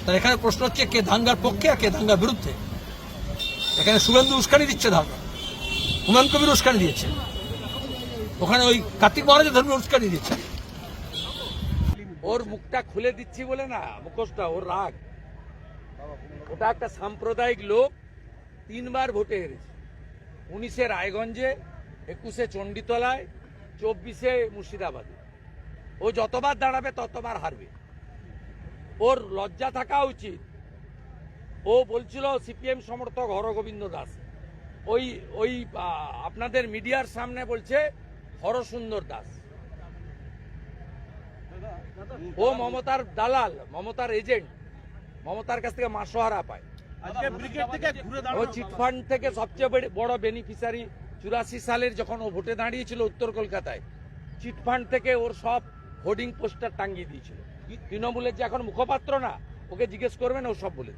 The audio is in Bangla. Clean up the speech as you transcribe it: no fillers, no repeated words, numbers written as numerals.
তার এখানে প্রশ্ন হচ্ছে কে দাঙ্গার পক্ষে আর কে দাঙ্গার বিরুদ্ধে। এখানে শুভেন্দু উস্কানি দিচ্ছে দাঙ্গা, হুমায়ুন কবির উস্কানি দিয়েছে, ওখানে ওই কার্তিক মহারাজের ধর্মীয় উস্কানি দিচ্ছে। ওর মুখটা খুলে দিচ্ছি বলে না, মুখোশটা ওর রাগ। ওটা একটা সাম্প্রদায়িক লোক, 3 বার ভোটে হেরেছে। 19-এ রায়গঞ্জে, 21-এ চণ্ডীতলায়, 24-এ মুর্শিদাবাদে। ও যতবার দাঁড়াবে ততবার হারবে। ওর লজ্জা থাকা উচিত। ও বলছিল সিপিএম সমর্থক হরগোবিন্দ দাস, ওই আপনাদের মিডিয়ার সামনে বলছে হরসুন্দর দাস। ও মমতার দালাল, মমতার এজেন্ট, মমতার কাছ থেকে মাসোহারা পায়। ও চিটফান্ড থেকে সবচেয়ে বড় বেনিফিশিয়ারি। 84 সালের যখন ও ভোটে দাঁড়িয়েছিল উত্তর কলকাতায়, চিটফান্ড থেকে ওর সব হোর্ডিং পোস্টার টাঙ্গিয়ে দিয়েছিল। তৃণমূলের যে এখন মুখপাত্র না, ওকে জিজ্ঞেস করবেন, ও সব বলে।